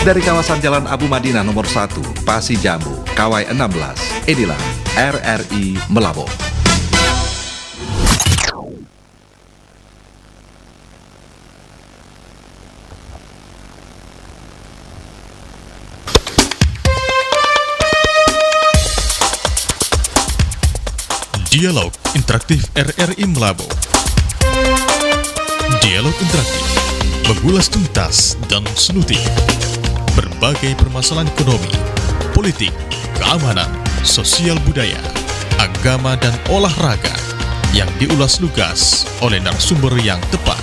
Dari kawasan Jalan Abu Madinah nomor 1, Pasi Jambu, Kawai 16, inilah RRI Melabo. Dialog Interaktif RRI Melabo. Dialog interaktif mengulas tuntas dan selutik berbagai permasalahan ekonomi, politik, keamanan, sosial budaya, agama, dan olahraga yang diulas lugas oleh narasumber yang tepat.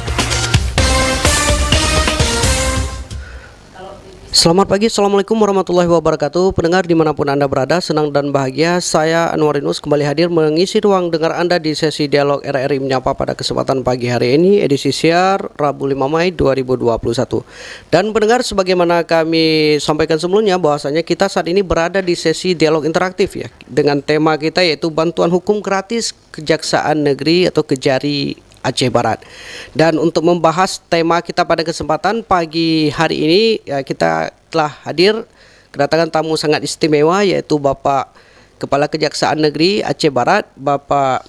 Selamat pagi, Assalamualaikum warahmatullahi wabarakatuh. Pendengar dimanapun Anda berada, senang dan bahagia. Saya Anwarinus kembali hadir mengisi ruang dengar Anda di sesi Dialog RRI Menyapa pada kesempatan pagi hari ini, edisi siar Rabu 5 Mei 2021. Dan pendengar, sebagaimana kami sampaikan sebelumnya, bahwasanya kita saat ini berada di sesi Dialog Interaktif ya, dengan tema kita yaitu Bantuan Hukum Gratis Kejaksaan Negeri atau Kejari Aceh Barat. Dan untuk membahas tema kita pada kesempatan pagi hari ini ya, kita telah hadir kedatangan tamu sangat istimewa yaitu Bapak Kepala Kejaksaan Negeri Aceh Barat, Bapak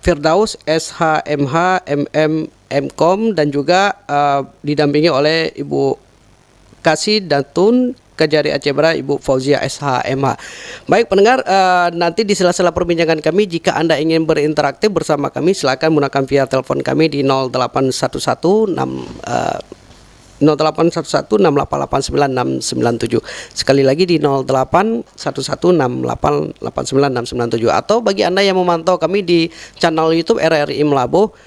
Firdaus SHMH MM Mkom, dan juga didampingi oleh Ibu Kasih Datun Kejari Aceh Barat, Ibu Fauzia SHMH. Baik pendengar, nanti di sela-sela perbincangan kami, jika Anda ingin berinteraktif bersama kami, silakan menggunakan via telepon kami di 0811688997. Sekali lagi di 0811688997. Atau bagi Anda yang memantau kami di channel YouTube RRI Melabo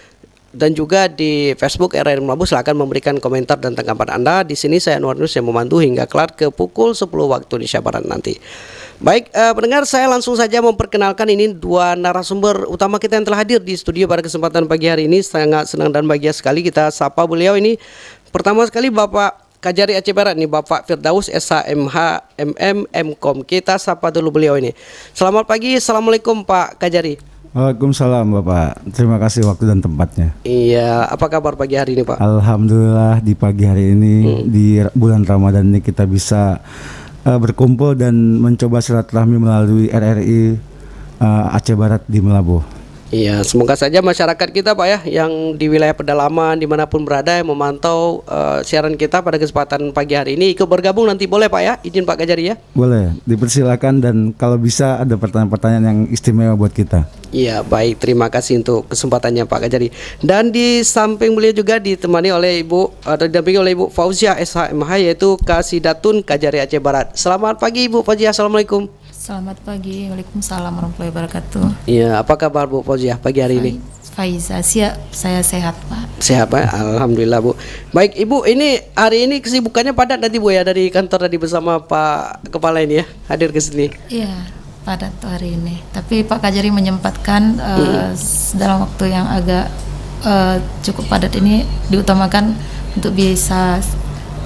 dan juga di Facebook RRI Melabo, silakan memberikan komentar dan tanggapan Anda. Di sini saya Anwarinus yang membantu hingga kelar ke pukul 10 waktu Indonesia Barat nanti. Baik pendengar, saya langsung saja memperkenalkan ini dua narasumber utama kita yang telah hadir di studio pada kesempatan pagi hari ini. Sangat senang dan bahagia sekali kita sapa beliau ini. Pertama sekali Bapak Kejari Aceh Barat nih, Bapak Firdaus SHMH MM Mkom. Kita sapa dulu beliau ini. Selamat pagi, Assalamualaikum Pak Kejari. Waalaikumsalam Bapak, terima kasih waktu dan tempatnya. Iya, apa kabar pagi hari ini Pak? Alhamdulillah di pagi hari ini di bulan Ramadan ini kita bisa berkumpul dan mencoba silaturahmi melalui RRI Aceh Barat di Melabo. Iya, semoga saja masyarakat kita Pak ya, yang di wilayah pedalaman dimanapun berada yang memantau siaran kita pada kesempatan pagi hari ini ikut bergabung nanti, boleh Pak ya, izin Pak Kejari ya? Boleh, dipersilakan, dan kalau bisa ada pertanyaan-pertanyaan yang istimewa buat kita. Iya, baik, terima kasih untuk kesempatannya Pak Kejari. Dan di samping beliau juga ditemani oleh didampingi oleh Ibu Fauzia SHMH yaitu Kasidatun Kejari Aceh Barat. Selamat pagi Ibu Fauzia, Assalamualaikum. Selamat pagi, Waalaikumsalam warahmatullahi wabarakatuh. Iya, apa kabar Bu Fauzia pagi hari ini? Faiza, saya sehat Pak. Sehat Pak, Alhamdulillah Bu. Baik Ibu, ini hari ini kesibukannya padat nanti Bu ya, dari kantor tadi bersama Pak Kepala ini ya, hadir ke sini. Iya, padat tuh hari ini. Tapi Pak Kajari menyempatkan dalam waktu yang agak cukup padat ini diutamakan untuk bisa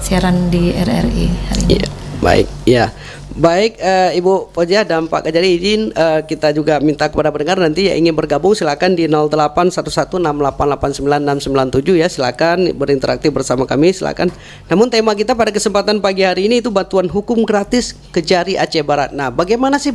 siaran di RRI hari ini. Iya, baik, ya. Baik Ibu Fauzia dan Pak Kejari, izin kita juga minta kepada pendengar nanti yang ingin bergabung silakan di 0811688967 ya, silakan berinteraktif bersama kami, silakan. Namun tema kita pada kesempatan pagi hari ini itu bantuan hukum gratis Kejari Aceh Barat. Nah, bagaimana sih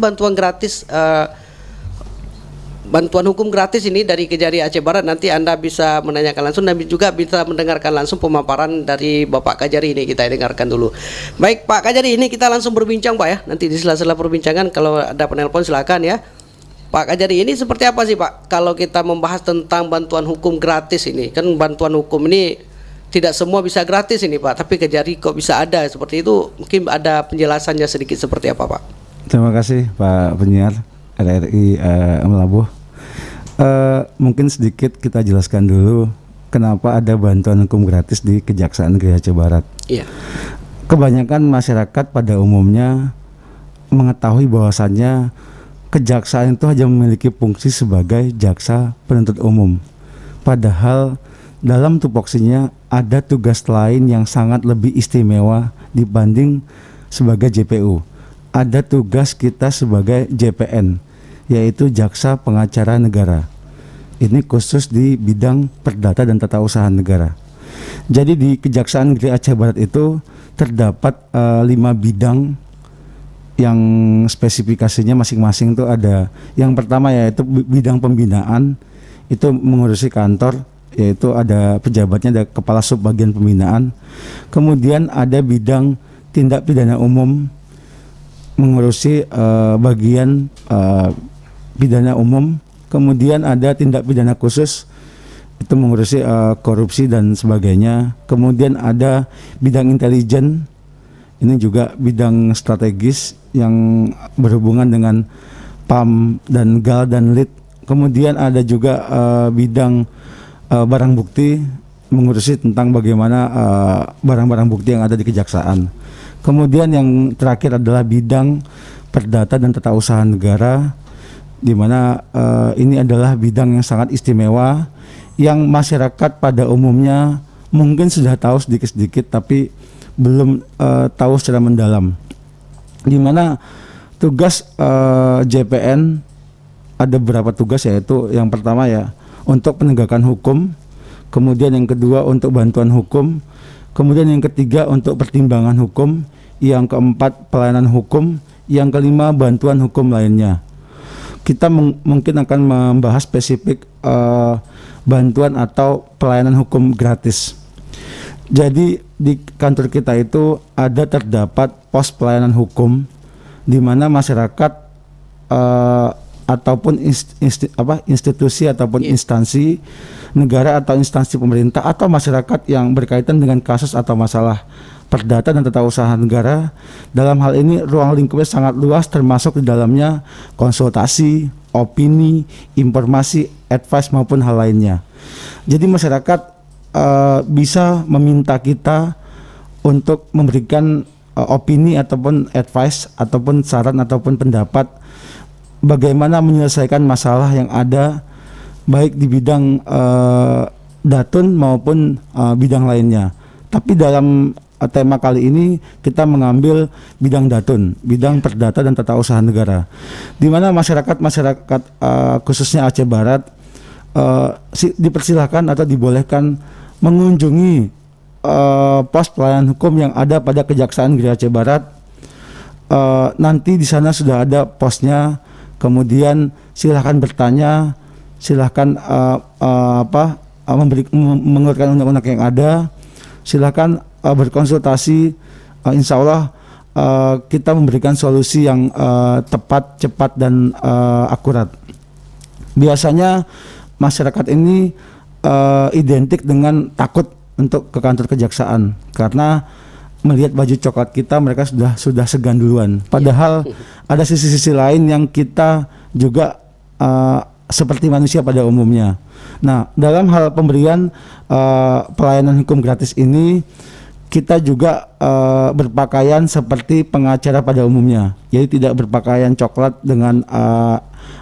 bantuan hukum gratis ini dari Kejari Aceh Barat? Nanti Anda bisa menanyakan langsung dan juga bisa mendengarkan langsung pemaparan dari Bapak Kejari ini, kita dengarkan dulu. Baik Pak Kejari, ini kita langsung berbincang Pak ya. Nanti di sela-sela perbincangan kalau ada penelpon silakan ya. Pak Kejari, ini seperti apa sih Pak kalau kita membahas tentang bantuan hukum gratis ini? Kan bantuan hukum ini tidak semua bisa gratis ini Pak, tapi Kejari kok bisa ada seperti itu? Mungkin ada penjelasannya sedikit seperti apa Pak? Terima kasih Pak penyiar RRI Melabo. Mungkin sedikit kita jelaskan dulu kenapa ada bantuan hukum gratis di Kejaksaan Negeri Aceh Barat. Iya. Kebanyakan masyarakat pada umumnya mengetahui bahwasannya kejaksaan itu hanya memiliki fungsi sebagai jaksa penuntut umum. Padahal dalam tupoksinya ada tugas lain yang sangat lebih istimewa dibanding sebagai JPU. Ada tugas kita sebagai JPN, yaitu Jaksa Pengacara Negara. Ini khusus di bidang perdata dan tata usaha negara. Jadi di Kejaksaan Negeri Aceh Barat itu terdapat 5 bidang yang spesifikasinya masing-masing itu ada. Yang pertama yaitu bidang pembinaan, itu mengurusi kantor, yaitu ada pejabatnya, ada kepala sub bagian pembinaan. Kemudian ada bidang tindak pidana umum, mengurusi bagian pidana umum. Kemudian ada tindak pidana khusus, itu mengurusi korupsi dan sebagainya. Kemudian ada bidang intelijen, ini juga bidang strategis yang berhubungan dengan PAM dan GAL dan LIT. Kemudian ada juga bidang barang bukti, mengurusi tentang bagaimana barang-barang bukti yang ada di kejaksaan. Kemudian yang terakhir adalah bidang perdata dan tata usaha negara, di mana ini adalah bidang yang sangat istimewa yang masyarakat pada umumnya mungkin sudah tahu sedikit-sedikit tapi belum tahu secara mendalam. Di mana tugas JPN ada beberapa tugas, yaitu yang pertama ya untuk penegakan hukum, kemudian yang kedua untuk bantuan hukum, kemudian yang ketiga untuk pertimbangan hukum, yang keempat pelayanan hukum, yang kelima bantuan hukum lainnya. Kita mungkin akan membahas spesifik bantuan atau pelayanan hukum gratis. Jadi di kantor kita itu ada terdapat pos pelayanan hukum, di mana masyarakat ataupun institusi ataupun instansi negara atau instansi pemerintah atau masyarakat yang berkaitan dengan kasus atau masalah perdata dan tata usaha negara. Dalam hal ini ruang lingkupnya sangat luas, termasuk di dalamnya konsultasi, opini, informasi, advice maupun hal lainnya. Jadi masyarakat bisa meminta kita untuk memberikan opini ataupun advice ataupun saran ataupun pendapat bagaimana menyelesaikan masalah yang ada, baik di bidang datun maupun bidang lainnya. Tapi dalam tema kali ini kita mengambil bidang datun, bidang perdata dan tata usaha negara, di mana masyarakat khususnya Aceh Barat dipersilahkan atau dibolehkan mengunjungi pos pelayanan hukum yang ada pada Kejaksaan Negeri Aceh Barat. Nanti di sana sudah ada posnya. Kemudian silahkan bertanya, silahkan mengurutkan undang-undang yang ada, silahkan berkonsultasi. Insya Allah kita memberikan solusi yang tepat, cepat dan akurat. Biasanya masyarakat ini identik dengan takut untuk ke kantor kejaksaan karena melihat baju coklat kita, mereka sudah segan duluan. Padahal ada sisi-sisi lain yang kita juga seperti manusia pada umumnya. Nah, dalam hal pemberian pelayanan hukum gratis ini, kita juga berpakaian seperti pengacara pada umumnya. Jadi tidak berpakaian coklat dengan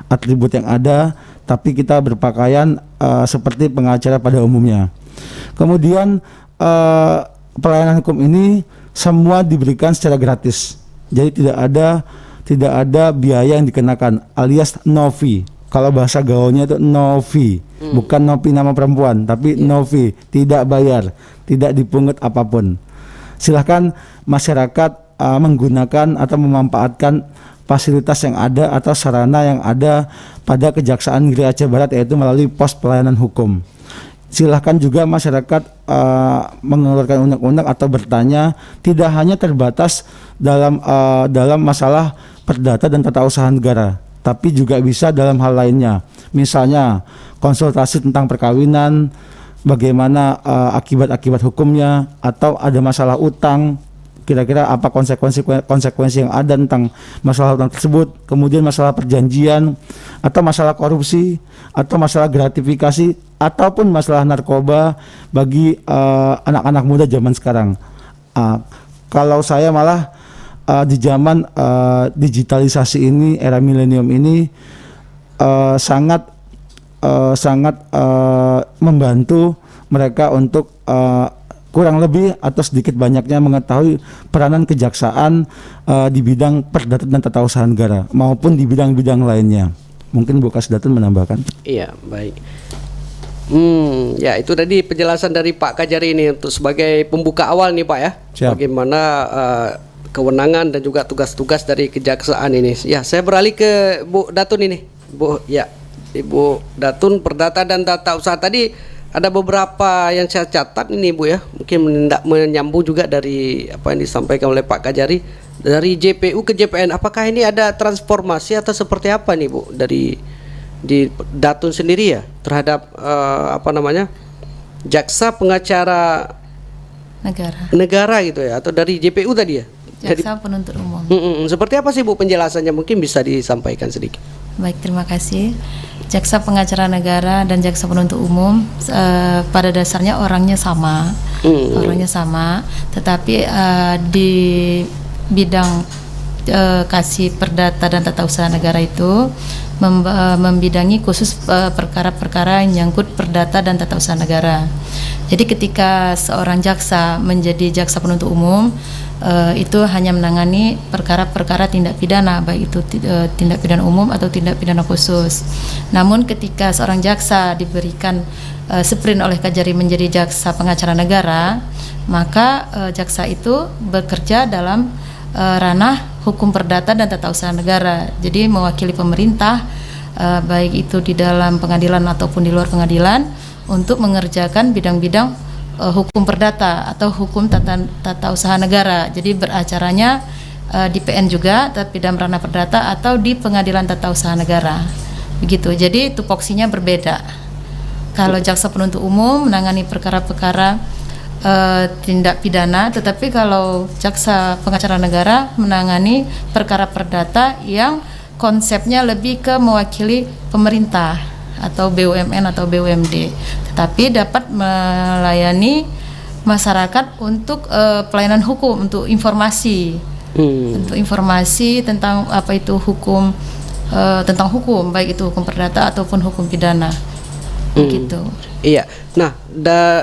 atribut yang ada, tapi kita berpakaian seperti pengacara pada umumnya. Kemudian pelayanan hukum ini semua diberikan secara gratis. Jadi tidak ada biaya yang dikenakan, alias no fee. Kalau bahasa gaulnya itu no fee, bukan no fee nama perempuan, tapi no fee, tidak bayar, tidak dipungut apapun. Silahkan masyarakat menggunakan atau memanfaatkan fasilitas yang ada atau sarana yang ada pada Kejaksaan Negeri Aceh Barat, yaitu melalui pos pelayanan hukum. Silahkan juga masyarakat mengeluarkan undang-undang atau bertanya, tidak hanya terbatas dalam masalah perdata dan tata usaha negara, tapi juga bisa dalam hal lainnya. Misalnya konsultasi tentang perkawinan, bagaimana akibat-akibat hukumnya, atau ada masalah utang, kira-kira apa konsekuensi yang ada tentang masalah utang tersebut, kemudian masalah perjanjian, atau masalah korupsi, atau masalah gratifikasi, ataupun masalah narkoba bagi anak-anak muda zaman sekarang. Kalau saya malah di zaman digitalisasi ini, era milenium ini sangat membantu mereka untuk kurang lebih atau sedikit banyaknya mengetahui peranan kejaksaan di bidang perdata dan tata usaha negara maupun di bidang-bidang lainnya. Mungkin Bu Kasdatun menambahkan. Iya, baik. Ya itu tadi penjelasan dari Pak Kajari ini untuk sebagai pembuka awal nih Pak ya. Siap. Bagaimana kewenangan dan juga tugas-tugas dari kejaksaan ini. Ya, saya beralih ke Bu Datun ini. Bu, ya. Ibu Datun, Perdata dan Tata Usaha tadi ada beberapa yang saya catat ini Bu ya. Mungkin menyambung juga dari apa yang disampaikan oleh Pak Kajari dari JPU ke JPN. Apakah ini ada transformasi atau seperti apa nih Bu dari di Datun sendiri ya terhadap jaksa pengacara negara gitu ya, atau dari JPU tadi ya, Jaksa Penuntut Umum. Seperti apa sih Bu penjelasannya, mungkin bisa disampaikan sedikit. Baik, terima kasih. Jaksa pengacara negara dan jaksa penuntut umum pada dasarnya orangnya sama, tetapi di bidang kasih perdata dan tata usaha negara itu membidangi khusus perkara-perkara yang nyangkut perdata dan tata usaha negara. Jadi ketika seorang jaksa menjadi jaksa penuntut umum, itu hanya menangani perkara-perkara tindak pidana, baik itu tindak pidana umum atau tindak pidana khusus. Namun ketika seorang jaksa diberikan sprint oleh Kajari menjadi jaksa pengacara negara, maka jaksa itu bekerja dalam ranah hukum perdata dan tata usaha negara. Jadi mewakili pemerintah baik itu di dalam pengadilan ataupun di luar pengadilan untuk mengerjakan bidang-bidang hukum perdata atau hukum tata usaha negara. Jadi beracaranya di PN juga, tapi dalam ranah perdata atau di pengadilan tata usaha negara. Begitu. Jadi tupoksinya berbeda. Kalau jaksa penuntut umum menangani perkara-perkara tindak pidana, tetapi kalau jaksa pengacara negara menangani perkara perdata yang konsepnya lebih ke mewakili pemerintah atau BUMN atau BUMD, tetapi dapat melayani masyarakat untuk pelayanan hukum, untuk informasi, untuk informasi tentang apa itu hukum, tentang hukum, baik itu hukum perdata ataupun hukum pidana. Gitu. Iya. Nah,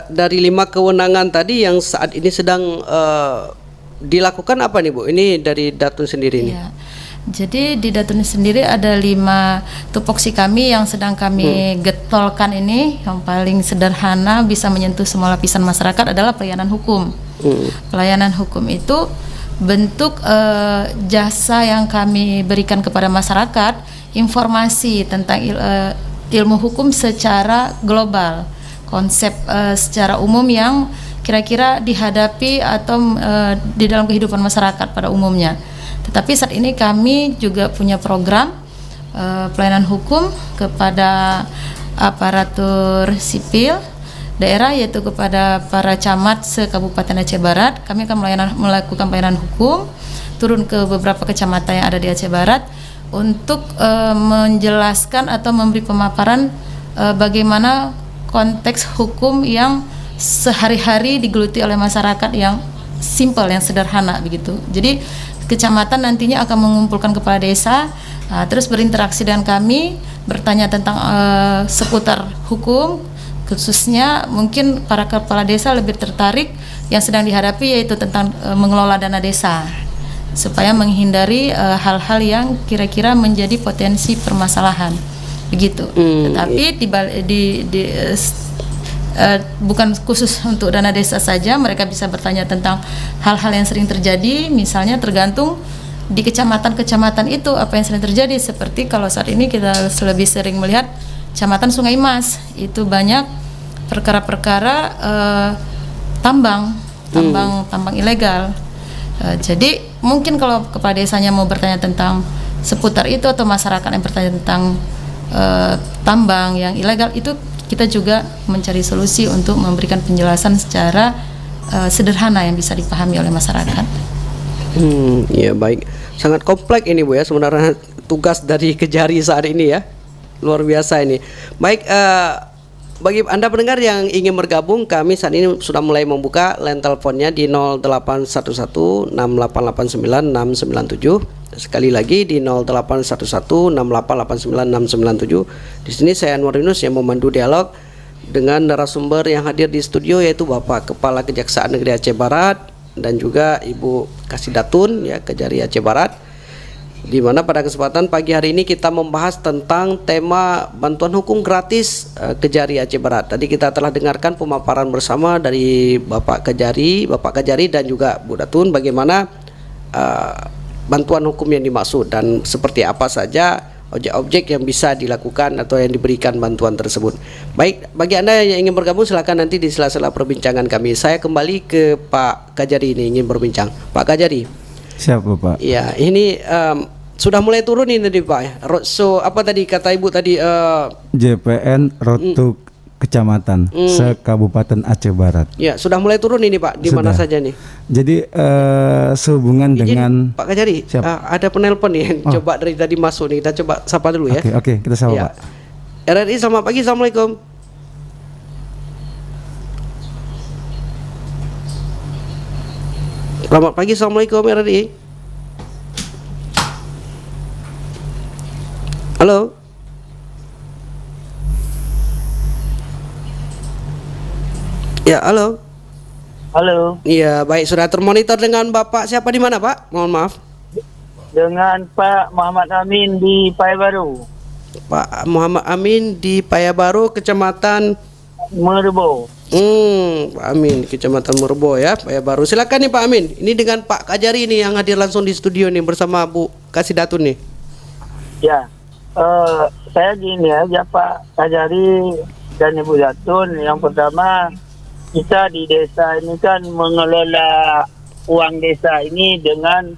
dari 5 kewenangan tadi yang saat ini sedang dilakukan apa nih Bu? Ini dari Datun sendiri nih. Iya. Jadi di Datun sendiri ada 5 tupoksi kami yang sedang kami getolkan ini. Yang paling sederhana bisa menyentuh semua lapisan masyarakat adalah pelayanan hukum. Pelayanan hukum itu bentuk jasa yang kami berikan kepada masyarakat, informasi tentang ilmu hukum secara global, konsep secara umum yang kira-kira dihadapi atau di dalam kehidupan masyarakat pada umumnya. Tetapi saat ini kami juga punya program pelayanan hukum kepada aparatur sipil daerah, yaitu kepada para camat se-Kabupaten Aceh Barat. Kami akan melakukan pelayanan hukum turun ke beberapa kecamatan yang ada di Aceh Barat untuk menjelaskan atau memberi pemaparan bagaimana konteks hukum yang sehari-hari digeluti oleh masyarakat yang simpel, yang sederhana begitu. Jadi kecamatan nantinya akan mengumpulkan kepala desa, terus berinteraksi dengan kami, bertanya tentang seputar hukum, khususnya mungkin para kepala desa lebih tertarik yang sedang dihadapi yaitu tentang mengelola dana desa, supaya menghindari hal-hal yang kira-kira menjadi potensi permasalahan begitu. Tetapi bukan khusus untuk dana desa saja, mereka bisa bertanya tentang hal-hal yang sering terjadi, misalnya tergantung di kecamatan-kecamatan itu apa yang sering terjadi. Seperti kalau saat ini kita lebih sering melihat Kecamatan Sungai Mas, itu banyak perkara-perkara tambang ilegal. Jadi mungkin kalau kepala desanya mau bertanya tentang seputar itu, atau masyarakat yang bertanya tentang tambang yang ilegal, itu kita juga mencari solusi untuk memberikan penjelasan secara sederhana yang bisa dipahami oleh masyarakat. Ya baik, sangat kompleks ini Bu ya sebenarnya tugas dari Kejari saat ini ya, luar biasa ini. Baik, bagi Anda pendengar yang ingin bergabung, kami saat ini sudah mulai membuka line teleponnya di 08116889 697. Sekali lagi di 08116889 697. Di sini saya Anwar Yunus yang memandu dialog dengan narasumber yang hadir di studio, yaitu Bapak Kepala Kejaksaan Negeri Aceh Barat dan juga Ibu Kasih Datun ya, Kejari Aceh Barat. Di mana pada kesempatan pagi hari ini kita membahas tentang tema bantuan hukum gratis Kejari Aceh Barat. Tadi kita telah dengarkan pemaparan bersama dari Bapak Kejari dan juga Bu Datun bagaimana bantuan hukum yang dimaksud dan seperti apa saja objek-objek yang bisa dilakukan atau yang diberikan bantuan tersebut. Baik, bagi Anda yang ingin bergabung silakan nanti di sela-sela perbincangan kami. Saya kembali ke Pak Kajari ini ingin berbincang. Pak Kajari. Siap Bapak. Ya, ini sudah mulai turun ini tadi Pak ya. So apa tadi kata Ibu tadi JPN Road to Kecamatan se-Kabupaten Aceh Barat. ya, sudah mulai turun ini Pak. Di mana Sudah. saja nih? Jadi sehubungan Izin, dengan Pak Kajari, Siap. ada penelpon nih yang coba dari tadi masuk nih. Kita coba sapa dulu ya. Oke, kita sapa Ya. Pak. RRI selamat pagi, Assalamualaikum. Selamat pagi, Assalamualaikum RRI. Halo. Ya, halo. Halo, Iya, baik, sudah termonitor dengan Bapak siapa di mana, Pak? Mohon maaf. dengan Pak Muhammad Amin di Paya Baru, Pak Muhammad Amin di Payabaru, Kecamatan Merebo. Pak Amin, Kecamatan Merbo ya, Payabaru. Silakan nih Pak Amin. Ini dengan Pak Kajari nih yang hadir langsung di studio nih bersama Bu Kasidatun nih. Ya, saya gini aja Pak Kajari dan Ibu Zatun. Yang pertama, kita di desa ini kan mengelola uang desa ini dengan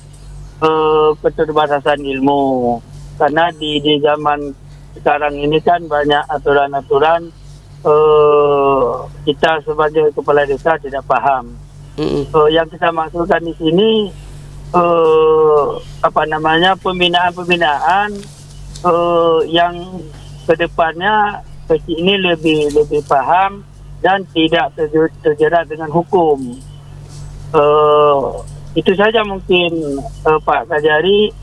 keterbatasan ilmu. Karena di zaman sekarang ini kan banyak aturan-aturan kita sebagai kepala desa tidak paham. Yang kita maksudkan di sini pembinaan yang kedepannya ini lebih paham dan tidak terjerat dengan hukum. Itu saja mungkin Pak Kajari,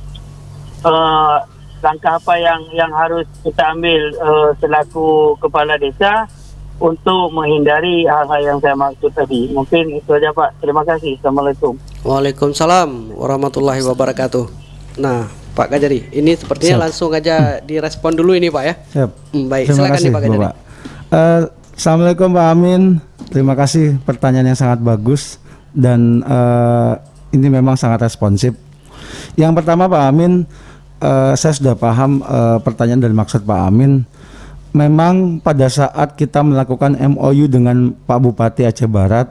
langkah apa yang harus kita ambil selaku kepala desa untuk menghindari hal-hal yang saya maksud tadi. Mungkin itu saja Pak. Terima kasih. Assalamualaikum. Waalaikumsalam warahmatullahi wabarakatuh. Nah, Pak Kajari, ini sepertinya Siap. langsung aja direspon dulu ini Pak ya. Siap. Baik, Terima silakan kasih, nih Pak Kajari. Bapak. Assalamualaikum Pak Amin. Terima kasih pertanyaan yang sangat bagus dan ini memang sangat responsif. Yang pertama Pak Amin, saya sudah paham pertanyaan dan maksud Pak Amin. Memang pada saat kita melakukan MOU dengan Pak Bupati Aceh Barat,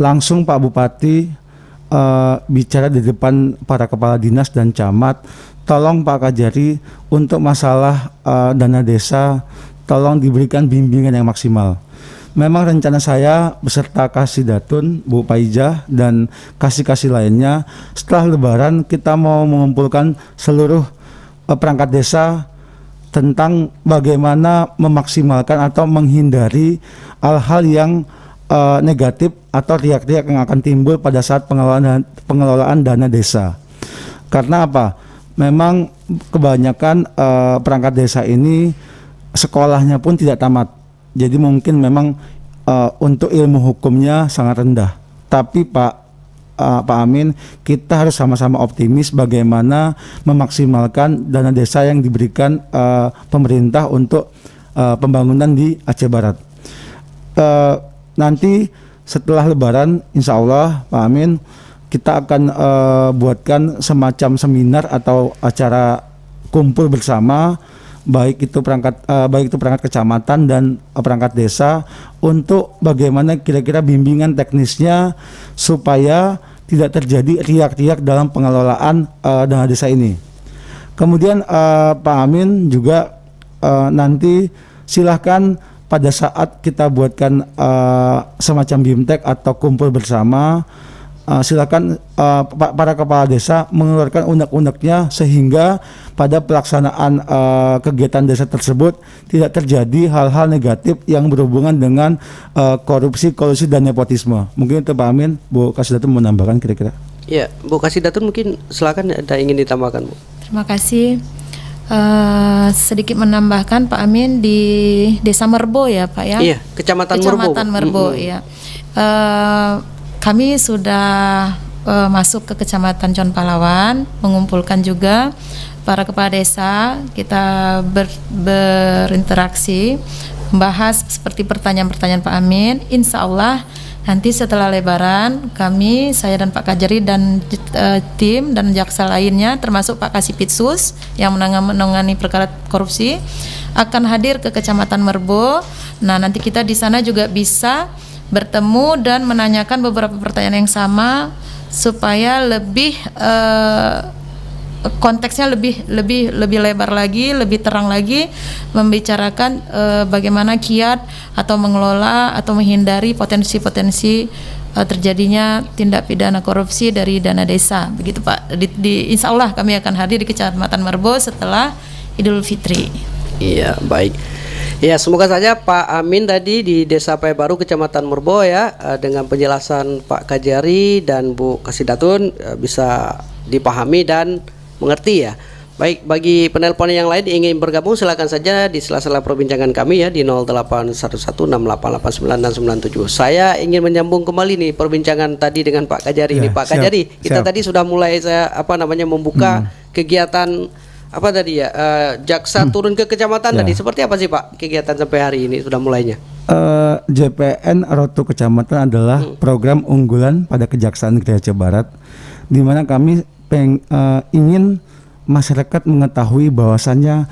langsung Pak Bupati bicara di depan para kepala dinas dan camat, tolong Pak Kajari untuk masalah dana desa, tolong diberikan bimbingan yang maksimal. Memang rencana saya beserta Kasidatun, Bu Paijah dan kasih-kasih lainnya, setelah Lebaran kita mau mengumpulkan seluruh perangkat desa tentang bagaimana memaksimalkan atau menghindari hal-hal yang negatif atau riak-riak yang akan timbul pada saat pengelolaan dana desa. Karena apa? Memang kebanyakan perangkat desa ini sekolahnya pun tidak tamat. Jadi mungkin memang untuk ilmu hukumnya sangat rendah. Tapi Pak Amin, kita harus sama-sama optimis bagaimana memaksimalkan dana desa yang diberikan pemerintah untuk pembangunan di Aceh Barat. Nanti setelah Lebaran, insya Allah Pak Amin, kita akan buatkan semacam seminar atau acara kumpul bersama, baik itu perangkat kecamatan dan perangkat desa, untuk bagaimana kira-kira bimbingan teknisnya supaya tidak terjadi riak-riak dalam pengelolaan dana desa ini. Kemudian Pak Amin juga nanti silahkan pada saat kita buatkan semacam BIMTEK atau kumpul bersama, silakan para kepala desa mengeluarkan undang-undangnya sehingga pada pelaksanaan kegiatan desa tersebut tidak terjadi hal-hal negatif yang berhubungan dengan korupsi, kolusi dan nepotisme. Mungkin itu Pak Amin. Bu Kasidatun menambahkan kira-kira. Ya, Bu Kasidatun mungkin silakan ada ingin ditambahkan Bu. Terima kasih. Sedikit menambahkan Pak Amin di Desa Merbo ya Pak ya. Iya, Kecamatan Merbo. Merbo ya. Kami sudah masuk ke Kecamatan Con Pahlawan, mengumpulkan juga para kepala desa, kita berinteraksi membahas seperti pertanyaan-pertanyaan Pak Amin. Insya Allah nanti setelah Lebaran kami, saya dan Pak Kajari dan tim dan jaksa lainnya termasuk Pak Kasipitsus yang menangani perkara korupsi akan hadir ke Kecamatan Merbo. Nah, nanti kita di sana juga bisa bertemu dan menanyakan beberapa pertanyaan yang sama supaya lebih konteksnya lebih lebar lagi, lebih terang lagi, membicarakan bagaimana kiat atau mengelola atau menghindari potensi-potensi terjadinya tindak pidana korupsi dari dana desa. Begitu Pak. Insya Allah kami akan hadir di Kecamatan Merbo setelah Idul Fitri. Iya, baik. Ya, semoga saja Pak Amin tadi di Desa Paya Baru Kecamatan Merbo ya, dengan penjelasan Pak Kajari dan Bu Kasidatun bisa dipahami dan mengerti ya. Baik, bagi penelpon yang lain ingin bergabung silakan saja di sela-sela perbincangan kami ya di 0811688997. Saya ingin menyambung kembali nih perbincangan tadi dengan Pak Kajari Ya, ini. Pak siap, Kajari, kita siap. tadi sudah mulai membuka kegiatan jaksa turun ke kecamatan Ya. tadi. Seperti apa sih Pak kegiatan sampai hari ini sudah mulainya? JPN Road to Kecamatan adalah program unggulan pada Kejaksaan Negeri Aceh Barat, di mana kami ingin masyarakat mengetahui bahwasannya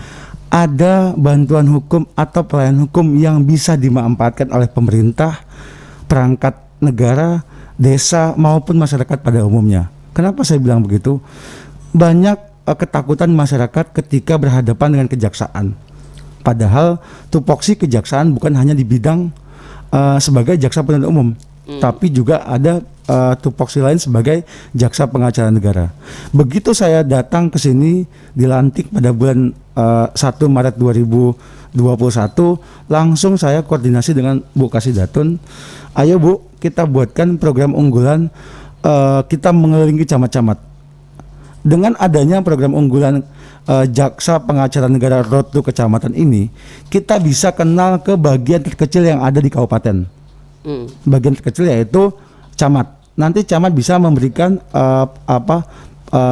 ada bantuan hukum atau pelayanan hukum yang bisa dimanfaatkan oleh pemerintah, perangkat negara, desa maupun masyarakat pada umumnya. Kenapa saya bilang begitu? Banyak ketakutan masyarakat ketika berhadapan dengan kejaksaan. Padahal tupoksi kejaksaan bukan hanya di bidang sebagai jaksa penuntut umum, tapi juga ada tupoksi lain sebagai jaksa pengacara negara. Begitu saya datang ke sini dilantik pada bulan 1 Maret 2021, langsung saya koordinasi dengan Bu Kasidatun. Ayo Bu, kita buatkan program unggulan, kita mengelilingi camat-camat. Dengan adanya program unggulan jaksa pengacara negara Road to Kecamatan ini, kita bisa kenal ke bagian terkecil yang ada di kabupaten. Bagian terkecil yaitu camat. Nanti camat bisa memberikan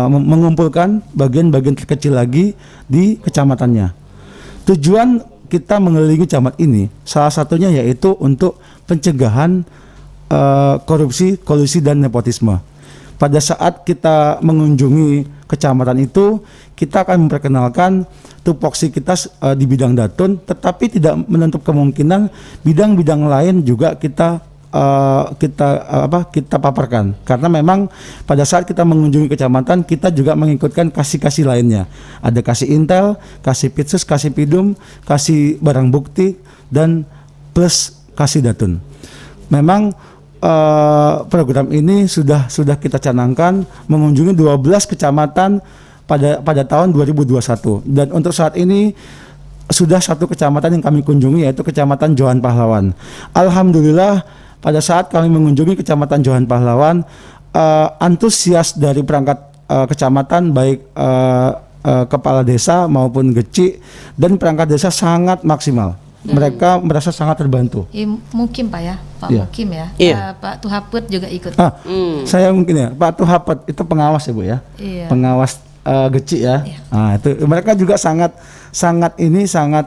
mengumpulkan bagian-bagian terkecil lagi di kecamatannya. Tujuan kita mengelilingi camat ini salah satunya yaitu untuk pencegahan korupsi, kolusi dan nepotisme. Pada saat kita mengunjungi kecamatan itu, kita akan memperkenalkan tupoksi kita di bidang datun, tetapi tidak menutup kemungkinan bidang-bidang lain juga kita paparkan. Karena memang pada saat kita mengunjungi kecamatan, kita juga mengikutkan kasih-kasih lainnya. Ada kasih intel, kasih pitsus, kasih pidum, kasih barang bukti, dan plus kasih datun. Memang program ini sudah kita canangkan mengunjungi 12 kecamatan pada tahun 2021, dan untuk saat ini sudah satu kecamatan yang kami kunjungi yaitu Kecamatan Johan Pahlawan. Alhamdulillah pada saat kami mengunjungi Kecamatan Johan Pahlawan, antusias dari perangkat kecamatan baik kepala desa maupun geci dan perangkat desa sangat maksimal. Mereka merasa sangat terbantu. Mungkin Pak ya, Pak Iya. Mukim ya, Iya. Pak Tuhaput juga ikut. Saya mungkin ya, Pak Tuhapet itu pengawas ya Bu ya, Iya. pengawas geci ya. Iya. Nah, itu mereka juga sangat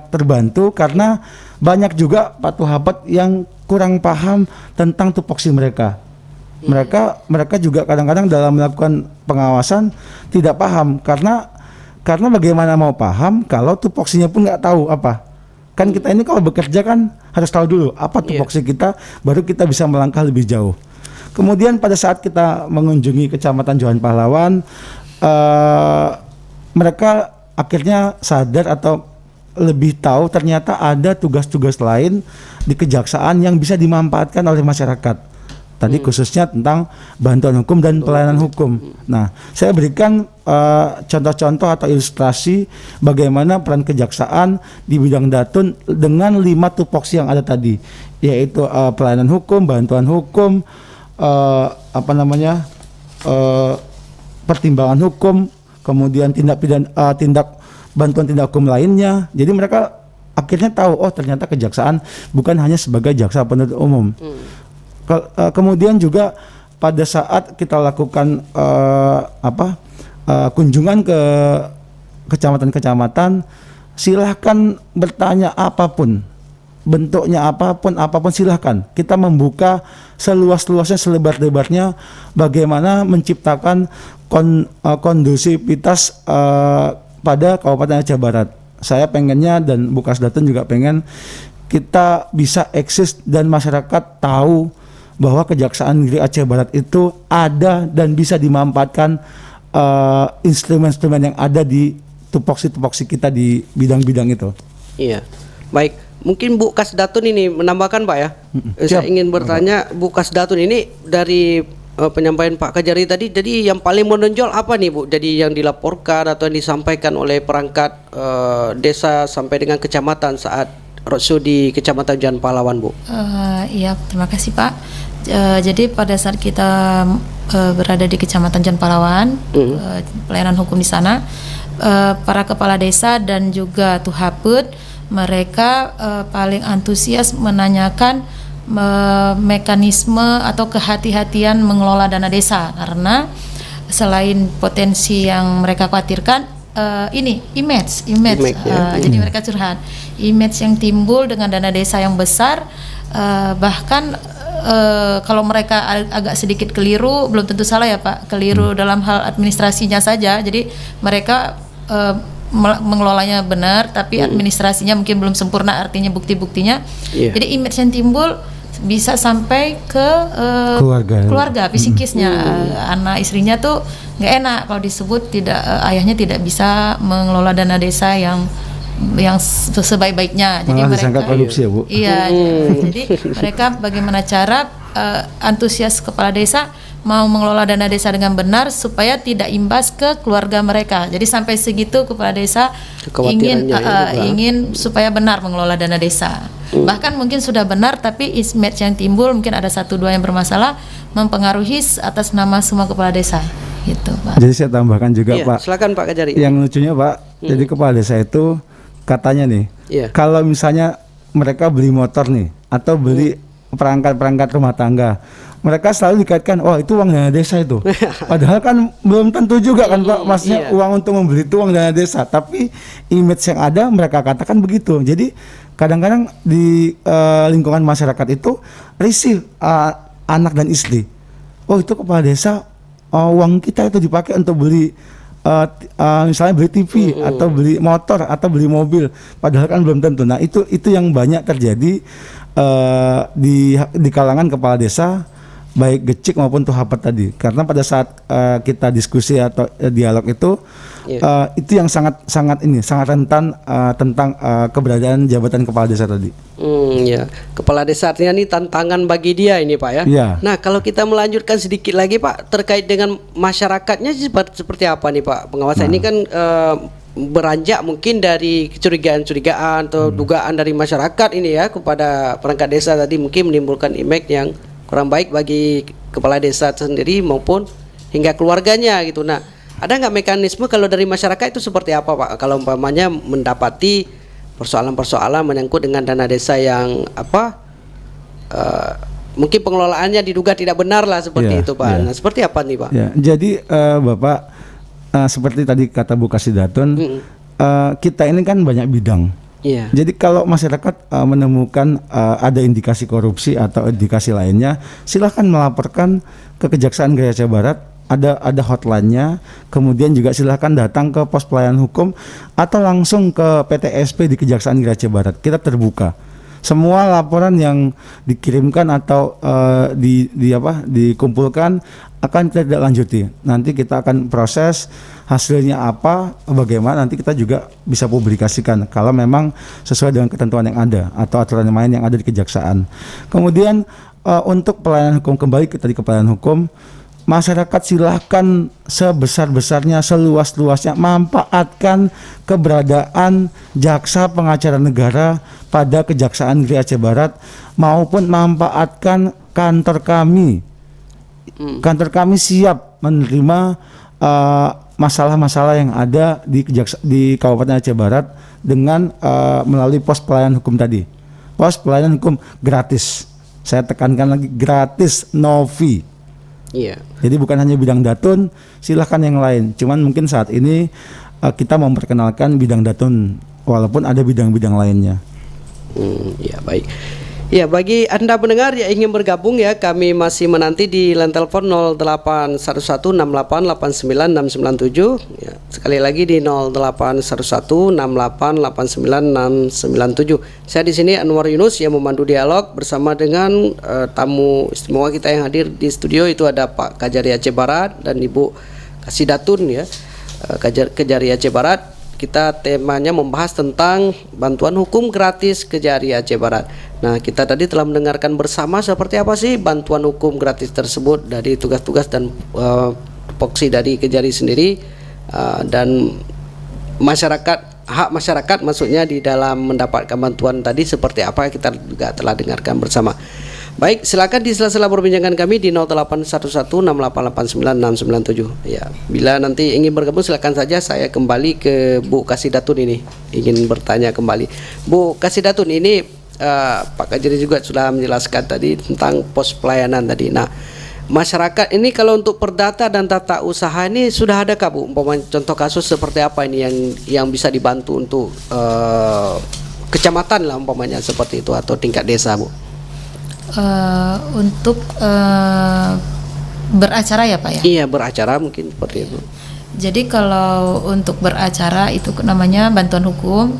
terbantu karena banyak juga Pak Tuhapet yang kurang paham tentang tupoksi mereka. Mereka juga kadang-kadang dalam melakukan pengawasan tidak paham karena bagaimana mau paham kalau tupoksinya pun nggak tahu apa. Kan kita ini kalau bekerja kan harus tahu dulu apa tupoksi kita, baru kita bisa melangkah lebih jauh. Kemudian pada saat kita mengunjungi Kecamatan Johan Pahlawan, mereka akhirnya sadar atau lebih tahu ternyata ada tugas-tugas lain di kejaksaan yang bisa dimanfaatkan oleh masyarakat. Tadi khususnya tentang bantuan hukum dan pelayanan hukum. Nah, saya berikan contoh-contoh atau ilustrasi bagaimana peran kejaksaan di bidang datun dengan 5 tupoksi yang ada tadi, yaitu pelayanan hukum, bantuan hukum, pertimbangan hukum, kemudian bantuan tindak hukum lainnya. Jadi mereka akhirnya tahu, oh ternyata kejaksaan bukan hanya sebagai jaksa penuntut umum. Kemudian juga pada saat kita lakukan kunjungan ke kecamatan-kecamatan, silahkan bertanya apapun, bentuknya apapun silahkan. Kita membuka seluas-luasnya, selebar-lebarnya bagaimana menciptakan kondusivitas pada Kabupaten Aceh Barat. Saya pengennya dan Bu Kasdatun juga pengen kita bisa eksis dan masyarakat tahu bahwa Kejaksaan Negeri Aceh Barat itu ada dan bisa dimanfaatkan instrumen-instrumen yang ada di tupoksi-tupoksi kita di bidang-bidang itu. Iya. Baik, mungkin Bu Kasdatun ini menambahkan Pak ya. Saya ingin bertanya Bu Kasdatun ini dari penyampaian Pak Kajari tadi, jadi yang paling menonjol apa nih Bu? Jadi yang dilaporkan atau yang disampaikan oleh perangkat desa sampai dengan kecamatan saat roadshow di Kecamatan Jan Pahlawan, Bu? Iya, terima kasih Pak. Jadi pada saat kita berada di Kecamatan Jan Pahlawan, pelayanan hukum di sana, para kepala desa dan juga Tuhaput, mereka paling antusias menanyakan mekanisme atau kehati-hatian mengelola dana desa, karena selain potensi yang mereka khawatirkan, ini image ya. jadi mereka curhat image yang timbul dengan dana desa yang besar, bahkan kalau mereka agak sedikit keliru, belum tentu salah ya Pak, keliru dalam hal administrasinya saja, jadi mereka mengelolanya benar tapi administrasinya mungkin belum sempurna, artinya bukti-buktinya. Jadi image yang timbul bisa sampai ke keluarga psikisnya. Anak istrinya tuh nggak enak kalau disebut ayahnya tidak bisa mengelola dana desa yang sebaik-baiknya. Jadi mereka korupsi ya Bu. Iya, jadi mereka bagaimana cara antusias kepala desa mau mengelola dana desa dengan benar supaya tidak imbas ke keluarga mereka. Jadi sampai segitu kepala desa ingin supaya benar mengelola dana desa. Bahkan mungkin sudah benar tapi image yang timbul mungkin ada 1-2 yang bermasalah mempengaruhi atas nama semua kepala desa. Gitu, Pak. Jadi saya tambahkan juga Pak. Silakan Pak Kajari. Yang lucunya Pak, jadi kepala desa itu katanya nih, kalau misalnya mereka beli motor nih atau beli perangkat-perangkat rumah tangga, mereka selalu dikaitkan, oh itu uang dana desa itu. Padahal kan belum tentu juga kan Pak, maksudnya uang untuk membeli itu uang dana desa, tapi image yang ada mereka katakan begitu. Jadi kadang-kadang di lingkungan masyarakat itu risih anak dan istri, oh itu kepala desa, uang kita itu dipakai untuk beli misalnya beli TV atau beli motor atau beli mobil, padahal kan belum tentu. Nah itu yang banyak terjadi di kalangan kepala desa, baik Gecik maupun Tuhaput tadi. Karena pada saat kita diskusi atau dialog itu itu yang sangat rentan tentang keberadaan jabatan kepala desa tadi. Kepala desa artinya ini tantangan bagi dia ini Pak ya. Nah kalau kita melanjutkan sedikit lagi Pak terkait dengan masyarakatnya seperti apa nih Pak pengawasan ini kan beranjak mungkin dari kecurigaan atau dugaan dari masyarakat ini ya kepada perangkat desa tadi, mungkin menimbulkan image yang kurang baik bagi kepala desa sendiri maupun hingga keluarganya gitu. Nah ada nggak mekanisme kalau dari masyarakat itu seperti apa Pak kalau umpamanya mendapati persoalan-persoalan menyangkut dengan dana desa yang mungkin pengelolaannya diduga tidak benar lah seperti itu Pak. Nah seperti apa nih Pak? Jadi Bapak seperti tadi kata Bu Kasdatun, kita ini kan banyak bidang. Jadi kalau masyarakat menemukan ada indikasi korupsi atau indikasi lainnya, silahkan melaporkan ke Kejaksaan Negeri Aceh Barat. Ada hotline-nya, kemudian juga silahkan datang ke pos pelayanan hukum atau langsung ke PTSP di Kejaksaan Negeri Aceh Barat. Kita terbuka. Semua laporan yang dikirimkan atau dikumpulkan akan tidak lanjuti. Nanti kita akan proses hasilnya apa, bagaimana nanti kita juga bisa publikasikan kalau memang sesuai dengan ketentuan yang ada atau aturan yang lain yang ada di kejaksaan. Kemudian untuk pelayanan hukum, kembali ke tadi ke pelayanan hukum, masyarakat silahkan sebesar-besarnya, seluas-luasnya manfaatkan keberadaan jaksa pengacara negara pada Kejaksaan Negeri Aceh Barat maupun manfaatkan kantor kami. Kantor kami siap menerima masalah-masalah yang ada di Kabupaten Aceh Barat dengan melalui pos pelayanan hukum tadi. Pos pelayanan hukum gratis. Saya tekankan lagi, gratis, no fee. Jadi bukan hanya bidang datun, silahkan yang lain. Cuman mungkin saat ini kita memperkenalkan bidang datun, walaupun ada bidang-bidang lainnya. Ya baik. Ya, bagi Anda pendengar yang ingin bergabung ya, kami masih menanti di line telepon 0811688967 ya. Sekali lagi di 0811688967. Saya di sini Anwar Yunus yang memandu dialog bersama dengan tamu istimewa kita yang hadir di studio. Itu ada Pak Kajari Aceh Barat dan Ibu Kasidatun ya, Kejari Aceh Barat. Kita temanya membahas tentang bantuan hukum gratis Kejari Aceh Barat. Nah, kita tadi telah mendengarkan bersama seperti apa sih bantuan hukum gratis tersebut dari tugas-tugas dan tupoksi dari Kejari sendiri, dan masyarakat, hak masyarakat maksudnya di dalam mendapatkan bantuan tadi seperti apa, kita juga telah dengarkan bersama. Baik, silakan di sela-sela perbincangan kami di 0811688967. Ya, bila nanti ingin bergabung silakan saja. Saya kembali ke Bu Kasidatun ini, ingin bertanya kembali. Bu Kasidatun ini Pak Kajari juga sudah menjelaskan tadi tentang pos pelayanan tadi. Nah, masyarakat ini kalau untuk perdata dan tata usaha ini sudah ada kah Bu? Umpamanya contoh kasus seperti apa ini yang bisa dibantu untuk kecamatan lah umpamanya seperti itu, atau tingkat desa Bu? Untuk beracara ya Pak ya? Iya, beracara mungkin seperti itu. Jadi kalau untuk beracara itu namanya bantuan hukum,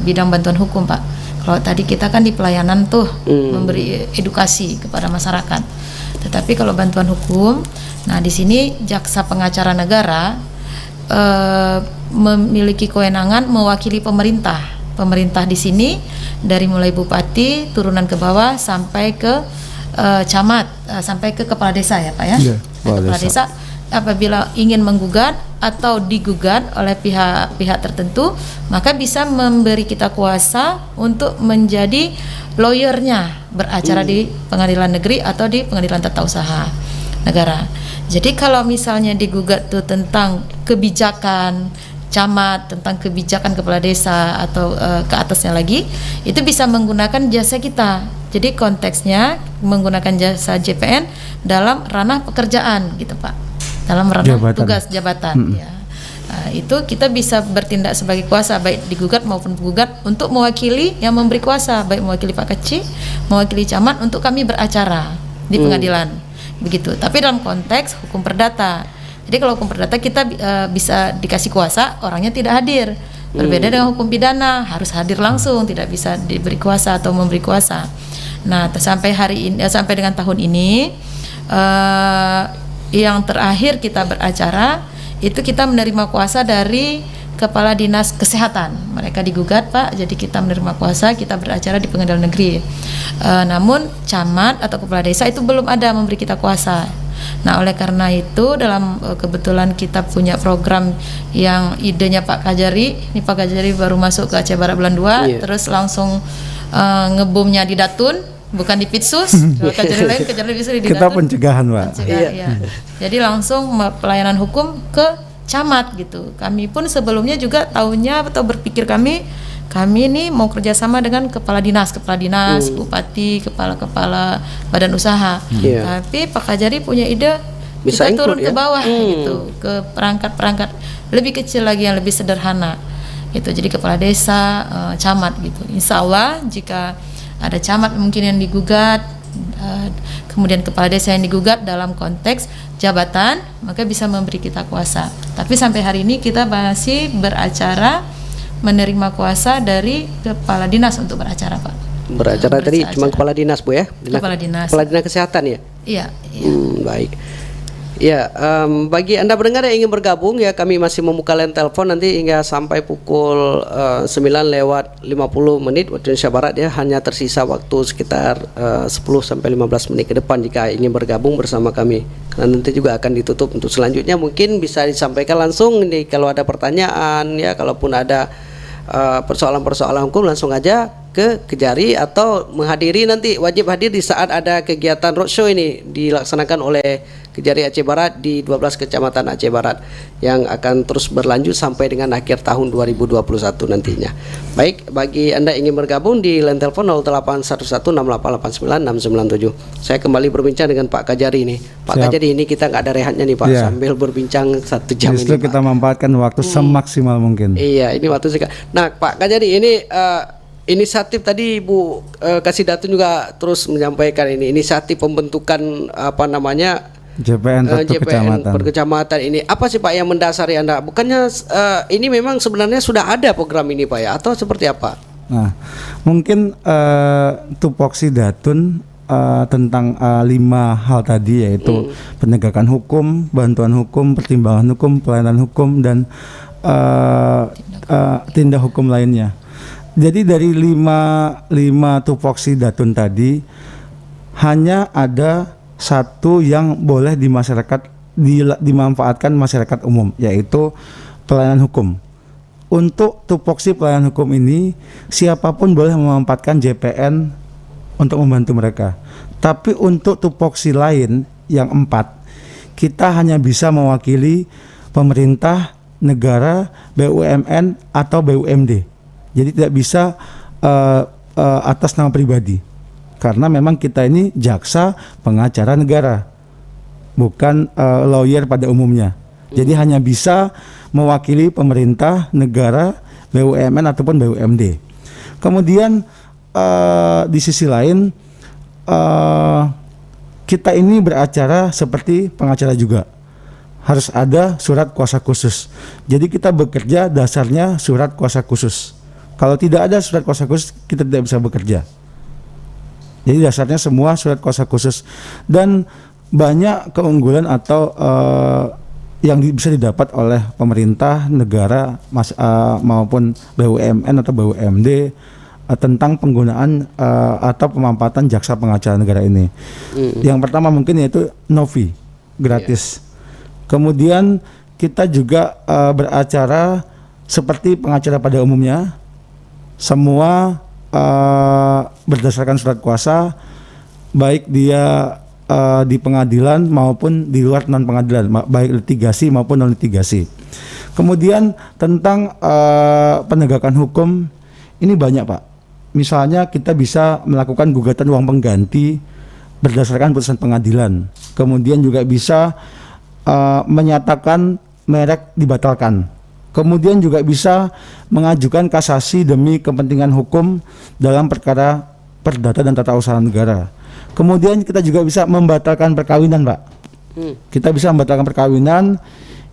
bidang bantuan hukum Pak. Kalau tadi kita kan di pelayanan tuh memberi edukasi kepada masyarakat. Tetapi kalau bantuan hukum, nah di sini jaksa pengacara negara memiliki kewenangan mewakili pemerintah. Pemerintah di sini dari mulai bupati turunan ke bawah sampai ke camat, sampai ke kepala desa ya Pak ya. Iya, Kepala desa apabila ingin menggugat atau digugat oleh pihak-pihak tertentu, maka bisa memberi kita kuasa untuk menjadi lawyernya, beracara di pengadilan negeri atau di pengadilan tata usaha negara. Jadi kalau misalnya digugat tuh tentang kebijakan camat, tentang kebijakan kepala desa atau ke atasnya lagi, itu bisa menggunakan jasa kita. Jadi konteksnya menggunakan jasa JPN dalam ranah pekerjaan gitu Pak, dalam ranah Jabatan. tugas jabatan ya. Itu kita bisa bertindak sebagai kuasa, baik digugat maupun penggugat, untuk mewakili yang memberi kuasa, baik mewakili Pak Kecil, mewakili camat untuk kami beracara di pengadilan begitu. Tapi dalam konteks hukum perdata. Jadi kalau hukum perdata kita bisa dikasih kuasa, orangnya tidak hadir. Berbeda dengan hukum pidana, harus hadir langsung, tidak bisa diberi kuasa atau memberi kuasa. Nah, sampai hari ini, sampai dengan tahun ini, yang terakhir kita beracara itu kita menerima kuasa dari Kepala Dinas Kesehatan. Mereka digugat Pak, jadi kita menerima kuasa, kita beracara di pengadilan negeri. Namun camat atau kepala desa itu belum ada memberi kita kuasa. Nah, oleh karena itu dalam kebetulan kita punya program yang idenya Pak Kajari. Ini Pak Kajari baru masuk ke Aceh Barat bulan 2, terus langsung ngebomnya di Datun, bukan di Pitsus. Kajari lain bisa di Kita Datun. pencegahan Pak. Iya. Jadi langsung pelayanan hukum ke camat gitu. Kami pun sebelumnya juga tahunya atau berpikir kami ini mau kerjasama dengan kepala dinas, bupati, kepala badan usaha. Tapi Pak Kajari punya ide Bisa kita turun include, ke bawah gitu, ke perangkat-perangkat lebih kecil lagi yang lebih sederhana. Gitu. Jadi kepala desa, camat gitu. Insya Allah jika ada camat mungkin yang digugat, kemudian kepala desa yang digugat dalam konteks jabatan, maka bisa memberi kita kuasa. Tapi sampai hari ini kita masih beracara menerima kuasa dari kepala dinas untuk beracara Pak. Beracara tadi cuma kepala dinas Bu ya? Kepala dinas. Kepala dinas kesehatan ya? Iya. Baik. Ya, bagi Anda pendengar yang ingin bergabung ya, kami masih membuka line telepon nanti hingga sampai pukul 9:50 waktu Indonesia Barat ya. Hanya tersisa waktu sekitar 10-15 menit ke depan jika ingin bergabung bersama kami. Karena nanti juga akan ditutup untuk selanjutnya, mungkin bisa disampaikan langsung nih kalau ada pertanyaan ya, kalaupun ada persoalan-persoalan hukum langsung aja ke Kejari atau menghadiri, nanti wajib hadir di saat ada kegiatan roadshow ini dilaksanakan oleh Kejari Aceh Barat di 12 kecamatan Aceh Barat yang akan terus berlanjut sampai dengan akhir tahun 2021 nantinya. Baik, bagi Anda yang ingin bergabung di line telepon 0811688967. Saya kembali berbincang dengan Pak Kajari ini. Pak Kajari, ini kita nggak ada rehatnya nih Pak, sambil berbincang 1 jam Justru ini kita Pak. memanfaatkan waktu semaksimal mungkin. Iya, ini waktu sekarang. Nah, Pak Kajari ini inisiatif tadi Ibu Kasidatun juga terus menyampaikan ini inisiatif pembentukan JPN per kecamatan. per kecamatan ini. Apa sih Pak yang mendasari Anda? Bukannya ini memang sebenarnya sudah ada program ini Pak ya, atau seperti apa? Nah, mungkin tupoksi Datun tentang 5 hal tadi, yaitu penegakan hukum, bantuan hukum, pertimbangan hukum, pelayanan hukum, dan tindak hukum lainnya. Jadi dari 5 tupoksi Datun tadi hanya ada satu yang boleh di masyarakat dimanfaatkan masyarakat umum, yaitu pelayanan hukum. Untuk tupoksi pelayanan hukum ini siapapun boleh memanfaatkan JPN untuk membantu mereka. Tapi untuk tupoksi lain yang 4, kita hanya bisa mewakili pemerintah, negara, BUMN atau BUMD. Jadi tidak bisa atas nama pribadi. Karena memang kita ini jaksa pengacara negara, bukan lawyer pada umumnya. Jadi hanya bisa mewakili pemerintah, negara, BUMN ataupun BUMD. Kemudian di sisi lain kita ini beracara seperti pengacara juga. Harus ada surat kuasa khusus. Jadi kita bekerja dasarnya surat kuasa khusus. Kalau tidak ada surat kuasa khusus, kita tidak bisa bekerja. Jadi dasarnya semua surat kuasa khusus. Dan banyak keunggulan atau yang bisa didapat oleh pemerintah, negara, maupun BUMN atau BUMD tentang penggunaan atau pemanfaatan jaksa pengacara negara ini. Yang pertama mungkin yaitu Novi, gratis. Kemudian kita juga beracara seperti pengacara pada umumnya, semua berdasarkan surat kuasa, baik dia di pengadilan maupun di luar non pengadilan, baik litigasi maupun non litigasi. Kemudian tentang penegakan hukum ini banyak Pak. Misalnya kita bisa melakukan gugatan uang pengganti berdasarkan putusan pengadilan. Kemudian juga bisa menyatakan merek dibatalkan. Kemudian juga bisa mengajukan kasasi demi kepentingan hukum dalam perkara perdata dan tata usaha negara. Kemudian kita juga bisa membatalkan perkawinan, Pak. Kita bisa membatalkan perkawinan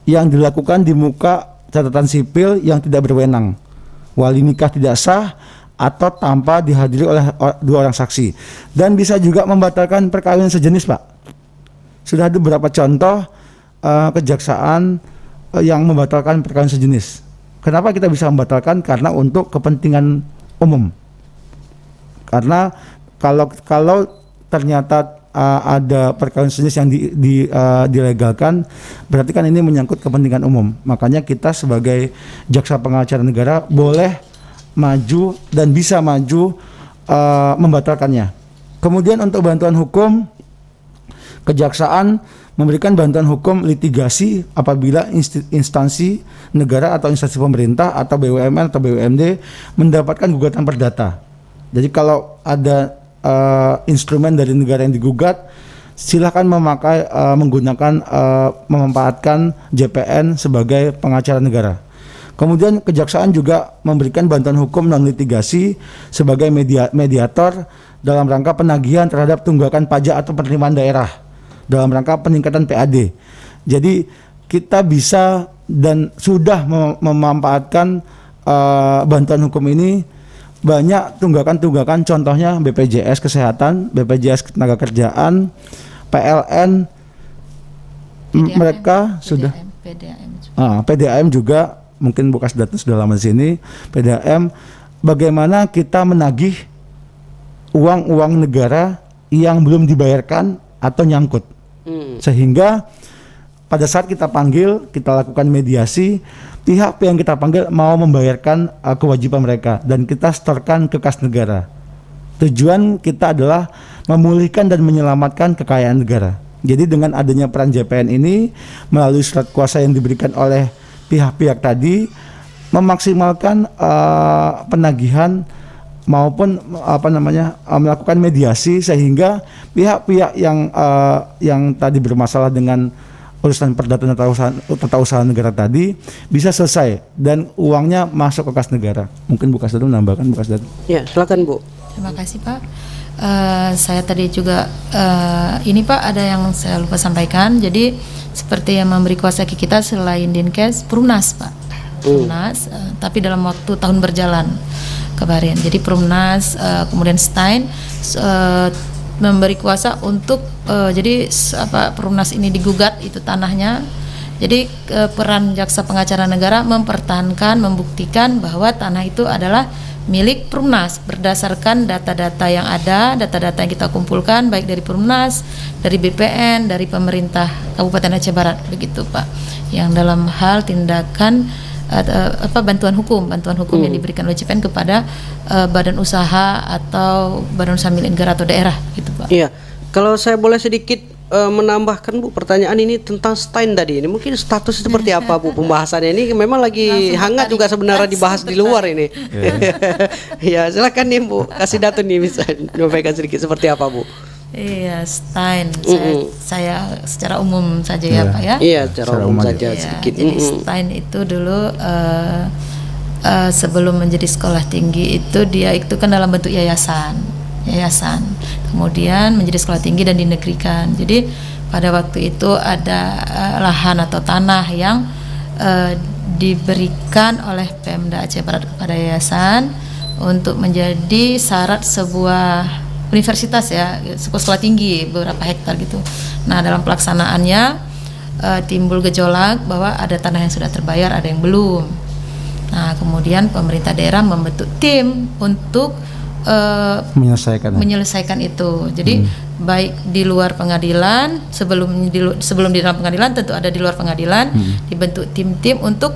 yang dilakukan di muka catatan sipil yang tidak berwenang, wali nikah tidak sah, atau tanpa dihadiri oleh 2 orang saksi. Dan bisa juga membatalkan perkawinan sejenis, Pak. Sudah ada beberapa contoh kejaksaan yang membatalkan perkawinan sejenis. Kenapa kita bisa membatalkan? Karena untuk kepentingan umum. Karena kalau ternyata ada perkawinan sejenis yang dilegalkan, berarti kan ini menyangkut kepentingan umum. Makanya kita sebagai jaksa pengacara negara boleh maju dan bisa maju membatalkannya. Kemudian untuk bantuan hukum, kejaksaan memberikan bantuan hukum litigasi apabila instansi negara atau instansi pemerintah atau BUMN atau BUMD mendapatkan gugatan perdata. Jadi kalau ada instrumen dari negara yang digugat, silakan menggunakan memanfaatkan JPN sebagai pengacara negara. Kemudian kejaksaan juga memberikan bantuan hukum non litigasi sebagai mediator dalam rangka penagihan terhadap tunggakan pajak atau penerimaan daerah dalam rangka peningkatan PAD. Jadi kita bisa dan sudah memanfaatkan bantuan hukum ini. Banyak tunggakan-tunggakan, contohnya BPJS Kesehatan, BPJS Ketenagakerjaan, PLN, PDAM, mereka sudah PDAM juga, mungkin Bu Kasdatun sudah lama di sini. PDAM, bagaimana kita menagih uang negara yang belum dibayarkan atau nyangkut, sehingga pada saat kita panggil, kita lakukan mediasi, pihak yang kita panggil mau membayarkan kewajiban mereka dan kita setorkan ke kas negara. Tujuan kita adalah memulihkan dan menyelamatkan kekayaan negara. Jadi dengan adanya peran JPN ini melalui surat kuasa yang diberikan oleh pihak-pihak tadi, memaksimalkan penagihan maupun melakukan mediasi sehingga pihak-pihak yang tadi bermasalah dengan urusan perdata tata usaha negara tadi bisa selesai dan uangnya masuk ke kas negara. Mungkin Bu Kasdatu menambahkan, Bu Kasdatu. Ya, silakan Bu. Terima kasih Pak. Saya tadi juga ini Pak ada yang saya lupa sampaikan. Jadi seperti yang memberi kuasa ke kita selain Dinkes, Perumnas Pak. Perumnas, tapi dalam waktu tahun berjalan kemarin. Jadi Perumnas, kemudian Stein memberi kuasa untuk jadi Perumnas ini digugat itu tanahnya. Jadi peran jaksa pengacara negara mempertahankan, membuktikan bahwa tanah itu adalah milik Perumnas berdasarkan data-data yang ada, data-data yang kita kumpulkan baik dari Perumnas, dari BPN, dari pemerintah Kabupaten Aceh Barat, begitu Pak. Yang dalam hal tindakan bantuan hukum yang diberikan oleh CPN kepada badan usaha atau badan usaha milik negara atau daerah, gitu Pak. Iya, kalau saya boleh sedikit menambahkan Bu, pertanyaan ini tentang Stein tadi. Ini mungkin status seperti apa Bu pembahasannya ini? Memang lagi hangat juga sebenarnya dibahas di luar ini. Ya, silakan nih Bu, kasih data nih bisa menyampaikan sedikit seperti apa Bu? Iya, Stein. Saya secara umum saja ya Pak ya. Iya, secara umum saja Iya, sedikit. jadi Stein itu dulu sebelum menjadi sekolah tinggi itu dia itu kan dalam bentuk yayasan. Kemudian menjadi sekolah tinggi dan dinegrikan. Jadi pada waktu itu ada lahan atau tanah yang diberikan oleh Pemda Aceh Barat kepada yayasan untuk menjadi syarat sebuah universitas ya, sekolah tinggi beberapa hektar gitu. Nah, dalam pelaksanaannya timbul gejolak bahwa ada tanah yang sudah terbayar, ada yang belum. Nah, kemudian pemerintah daerah membentuk tim untuk menyelesaikan itu. Jadi baik di luar pengadilan, sebelum di dalam pengadilan tentu ada di luar pengadilan, dibentuk tim-tim untuk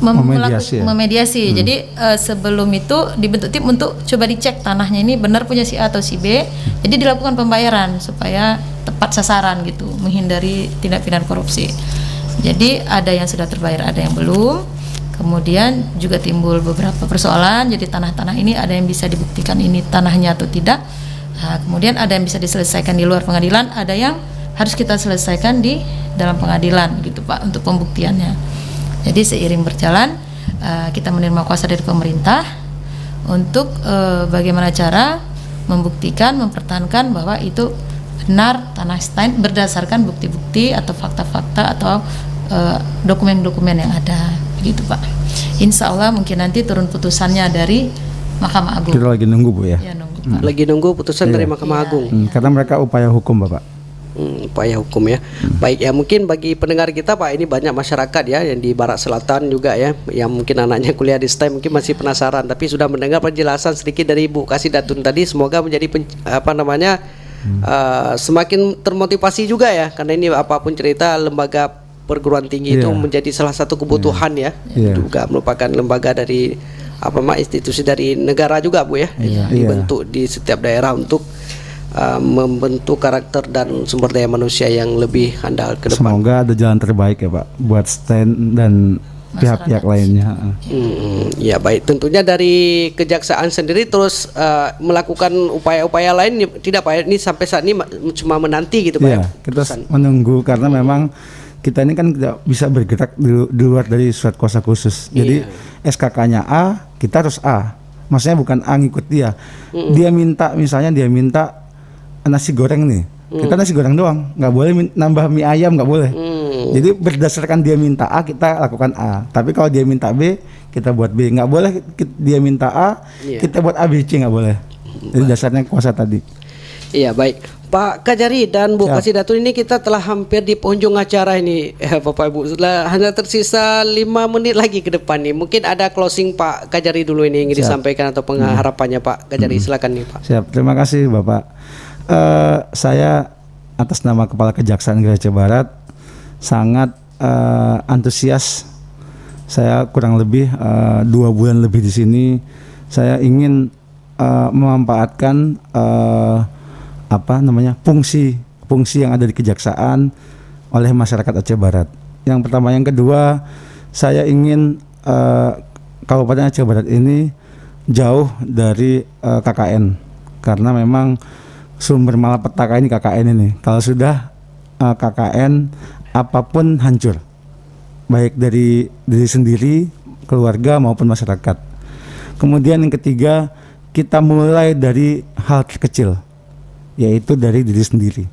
memediasi. Jadi sebelum itu dibentuk tim untuk coba dicek tanahnya ini benar punya si A atau si B. Jadi dilakukan pembayaran supaya tepat sasaran gitu, menghindari tindak pidana korupsi. Jadi ada yang sudah terbayar, ada yang belum. Kemudian juga timbul beberapa persoalan. Jadi tanah-tanah ini ada yang bisa dibuktikan ini tanahnya atau tidak. Nah, kemudian ada yang bisa diselesaikan di luar pengadilan, ada yang harus kita selesaikan di dalam pengadilan gitu Pak untuk pembuktiannya. Jadi seiring berjalan kita menerima kuasa dari pemerintah untuk bagaimana cara membuktikan, mempertahankan bahwa itu benar tanah Stein berdasarkan bukti-bukti atau fakta-fakta atau dokumen-dokumen yang ada, begitu Pak. Insya Allah mungkin nanti turun putusannya dari Mahkamah Agung. Kita lagi nunggu Bu ya. Ya nunggu Pak. Lagi nunggu putusan dari Mahkamah Agung. Karena mereka upaya hukum Bapak. Upaya hukum ya. Baik ya, mungkin bagi pendengar kita Pak, ini banyak masyarakat ya yang di Barat Selatan juga ya, yang mungkin anaknya kuliah di STEM mungkin masih penasaran, tapi sudah mendengar penjelasan sedikit dari Bu Kasdatun tadi. Semoga menjadi semakin termotivasi juga ya, karena ini apapun cerita lembaga perguruan tinggi itu menjadi salah satu kebutuhan ya. Juga merupakan lembaga dari institusi dari negara juga Bu ya, dibentuk di setiap daerah untuk membentuk karakter dan sumber daya manusia yang lebih handal ke depan. Semoga ada jalan terbaik ya Pak buat STEN dan pihak-pihak lainnya. Ya baik, tentunya dari kejaksaan sendiri terus melakukan upaya-upaya lain tidak Pak? Ini sampai saat ini cuma menanti gitu Pak? Ya, kita menunggu karena memang kita ini kan tidak bisa bergerak di luar dari surat kuasa khusus. Jadi SKK-nya A, kita harus A. Maksudnya bukan A ngikut dia. Dia minta, misalnya dia minta nasi goreng nih. Kita nasi goreng doang, nggak boleh nambah mie ayam, nggak boleh. Jadi berdasarkan dia minta A, kita lakukan A. Tapi kalau dia minta B, kita buat B. Nggak boleh dia minta A, kita buat A, B, C, nggak boleh. Jadi dasarnya kuasa tadi. Iya baik. Pak Kajari dan Bu Kasdatun, ini kita telah hampir di penghujung acara ini Bapak Ibu. Sudah hanya tersisa 5 menit lagi ke depan nih. Mungkin ada closing Pak Kajari dulu ini yang ingin disampaikan atau pengharapannya Pak Kajari. Silakan nih Pak. Siap, terima kasih Bapak. Saya atas nama Kepala Kejaksaan Negeri Aceh Barat sangat antusias. Saya kurang lebih 2 bulan lebih di sini. Saya ingin memanfaatkan fungsi yang ada di kejaksaan oleh masyarakat Aceh Barat. Yang pertama, yang kedua, saya ingin Kabupaten Aceh Barat ini jauh dari KKN, karena memang sumber malapetaka ini KKN ini. Kalau sudah KKN apapun hancur, baik dari diri sendiri, keluarga maupun masyarakat. Kemudian yang ketiga, kita mulai dari hal terkecil, yaitu dari diri sendiri.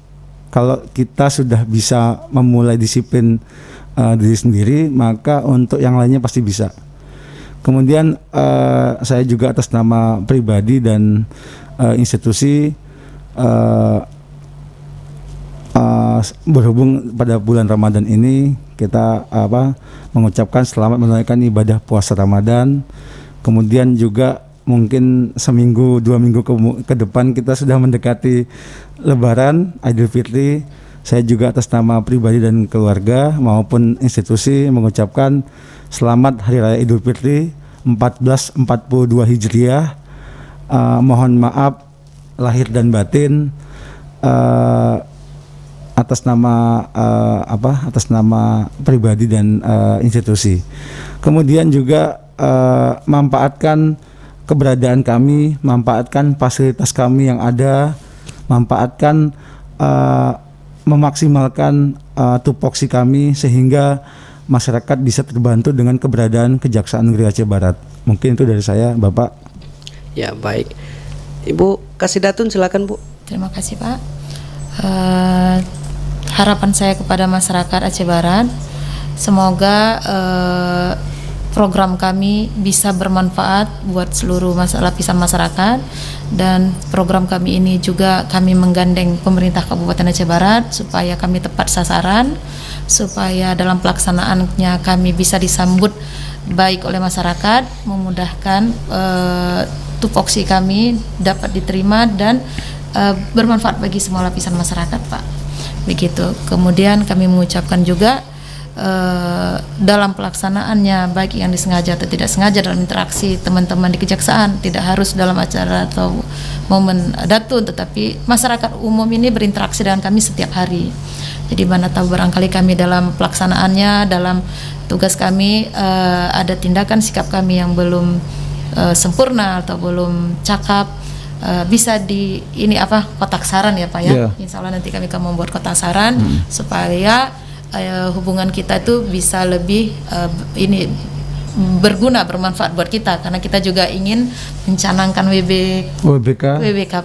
Kalau kita sudah bisa memulai disiplin diri sendiri, maka untuk yang lainnya pasti bisa. Kemudian saya juga atas nama pribadi dan institusi berhubung pada bulan Ramadan ini, kita mengucapkan selamat menunaikan ibadah puasa Ramadan. Kemudian juga mungkin seminggu 2 minggu ke depan kita sudah mendekati Lebaran Idul Fitri. Saya juga atas nama pribadi dan keluarga maupun institusi mengucapkan selamat Hari Raya Idul Fitri 1442 Hijriah. Mohon maaf lahir dan batin atas nama atas nama pribadi dan institusi. Kemudian juga manfaatkan keberadaan kami, manfaatkan fasilitas kami yang ada, manfaatkan memaksimalkan tupoksi kami sehingga masyarakat bisa terbantu dengan keberadaan Kejaksaan Negeri Aceh Barat. Mungkin itu dari saya, Bapak. Ya, baik. Ibu Kasidatun, silakan, Bu. Terima kasih, Pak. Harapan saya kepada masyarakat Aceh Barat, semoga program kami bisa bermanfaat buat seluruh lapisan masyarakat, dan program kami ini juga kami menggandeng pemerintah Kabupaten Aceh Barat supaya kami tepat sasaran, supaya dalam pelaksanaannya kami bisa disambut baik oleh masyarakat, memudahkan tupoksi kami dapat diterima dan bermanfaat bagi semua lapisan masyarakat, Pak. Begitu. Kemudian kami mengucapkan juga dalam pelaksanaannya, baik yang disengaja atau tidak sengaja dalam interaksi teman-teman di kejaksaan, tidak harus dalam acara atau momen datun, tetapi masyarakat umum ini berinteraksi dengan kami setiap hari. Jadi mana tahu barangkali kami dalam pelaksanaannya, dalam tugas kami ada tindakan sikap kami yang belum sempurna atau belum cakap, bisa di kotak saran ya, Pak ya. Yeah. Insya Allah nanti kami akan membuat kotak saran supaya hubungan kita itu bisa lebih berguna, bermanfaat buat kita, karena kita juga ingin mencanangkan WBK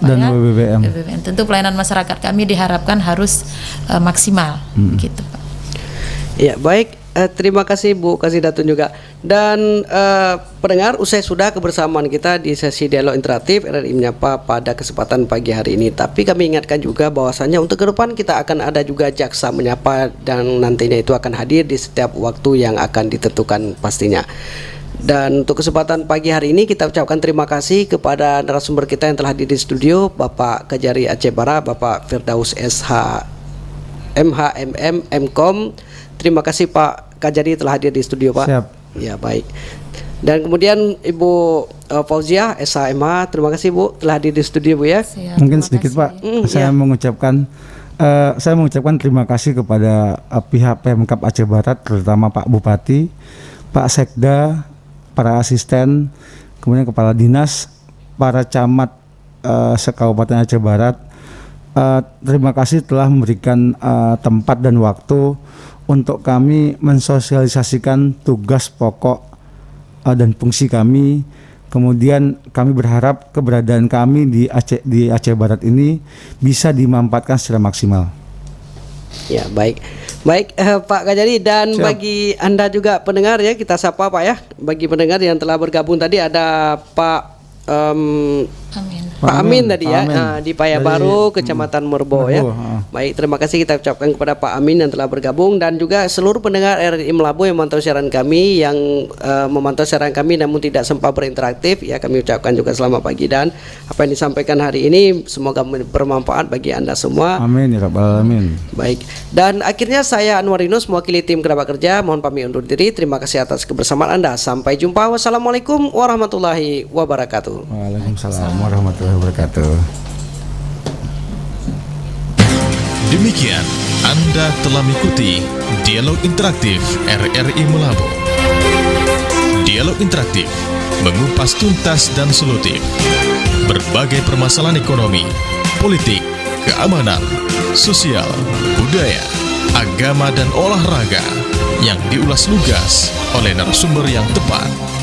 Pak, dan ya? WBBM. Tentu pelayanan masyarakat kami diharapkan harus maksimal gitu, Pak. Ya, baik. Terima kasih Bu Kasidatun juga. Dan pendengar, usai sudah kebersamaan kita di sesi dialog interaktif RRI Menyapa pada kesempatan pagi hari ini. Tapi kami ingatkan juga bahwasannya untuk ke depan kita akan ada juga Jaksa Menyapa, dan nantinya itu akan hadir di setiap waktu yang akan ditentukan pastinya. Dan untuk kesempatan pagi hari ini kita ucapkan terima kasih kepada narasumber kita yang telah hadir di studio, Bapak Kajari Aceh Barat, Bapak Firdaus SH MHMM Mkom. Terima kasih Pak Kajari telah hadir di studio, Pak. Siap. Ya, baik. Dan kemudian Ibu Fauziah SHMH, terima kasih Bu telah hadir di studio, Bu ya. Siap, Mungkin terima sedikit kasih. Pak, saya mengucapkan terima kasih kepada pihak Pemkab Aceh Barat, terutama Pak Bupati, Pak Sekda, para asisten, kemudian kepala dinas, para camat se-Kabupaten Aceh Barat. Terima kasih telah memberikan tempat dan waktu untuk kami mensosialisasikan tugas pokok dan fungsi kami. Kemudian kami berharap keberadaan kami di Aceh Barat ini bisa dimanfaatkan secara maksimal. Ya, baik. Baik, Pak Kajari, dan Siap. bagi Anda juga pendengar ya, kita sapa Pak ya. Bagi pendengar yang telah bergabung tadi ada Pak Amin. Pak Amin tadi ya, Amin. di Payabaru, Kecamatan Merbo ya. Baik, terima kasih kita ucapkan kepada Pak Amin yang telah bergabung, dan juga seluruh pendengar RRI Melabu yang memantau siaran kami, yang memantau siaran kami namun tidak sempat berinteraktif ya, kami ucapkan juga selamat pagi, dan apa yang disampaikan hari ini semoga bermanfaat bagi Anda semua. Amin ya rabbal alamin. Baik, dan akhirnya saya Anwarinus mewakili tim kerabat kerja mohon pamit undur diri. Terima kasih atas kebersamaan Anda. Sampai jumpa. Wassalamualaikum warahmatullahi wabarakatuh. Waalaikumsalam warahmatullahi wabarakatuh. Demikian Anda telah mengikuti Dialog Interaktif RRI Melabu. Dialog Interaktif mengupas tuntas dan solutif berbagai permasalahan ekonomi, politik, keamanan, sosial, budaya, agama dan olahraga yang diulas lugas oleh narasumber yang tepat.